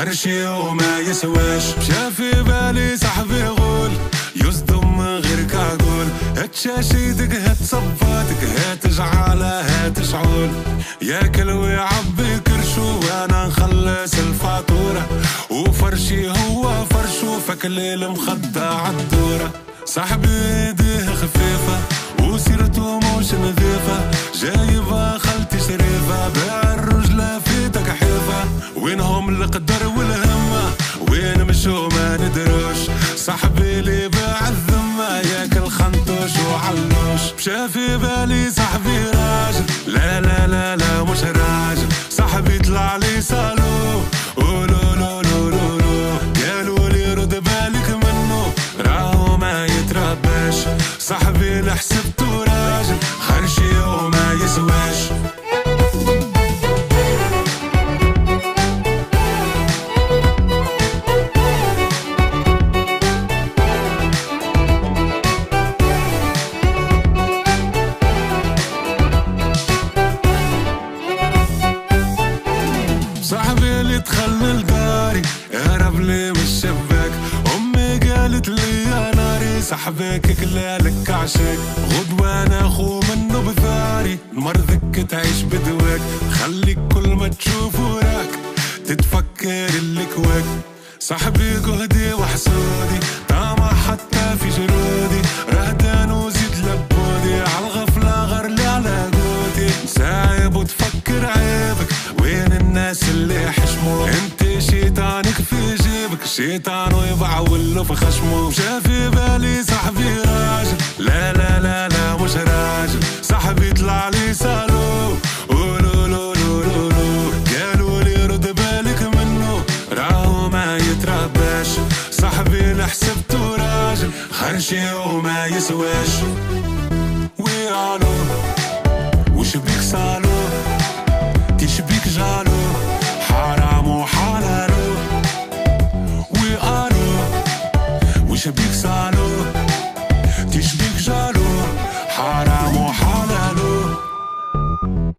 خرشي وما يسواش. شافي بالي صاحبي يقول يصدم غير كاقول، هتشاشيدك هتصباتك هتجعله هتشعول، ياكل ويعبي كرشو وانا نخلص الفاتورة، وفرشي هو فرشو فكل المخدة عالدورة. صاحبي ايديه خفيفة وسيرته مش نظيفة، جايبة خالتي شريفة بيع الرجلة في تكحيفة، وينهم القدر والهمة وين مشو ما ندروش. صاحبي اللي باع الذمة ياكل خنطوش وعلوش. شافي بالي صاحبي راجل لا لا لا لا مش راجل، صاحبي طلع لي سالو ولو لو لو لو لو، قالوا لي رد بالك منه راهو ما يترباش. صاحبي اللي حسبته راجل خرشي وما يسواش. صاحبي اللي دخل لداري هرب لي من الشباك، امي قالت لي يا ناري صاحبك كلالك عشاك، غدوة انا اخو منه بثاري، مرضك تعيش بدواك، خليك كل ما تشوف وراك تتفكر اللي كواك. صاحبي قهدي وحسودي طامع حتى في جرودي، رهدان وزيد لبودي عالغفلة غرلي على قوتي، سايب وتفكر عيبك وين الناس اللي حشموا، انت شيطانك في جيبك شيطان ويبعول له في خشمه. شافي بالي صاحبي راجل لا لا لا لا مش راجل، صاحبي طلع لي سالو ولو لو لو لو لو، قالوا لي رد بالك منه راهو ما يترباش. صاحبي اللي حسبته راجل خرشي وما يسواش. ويالو وش بيك سالو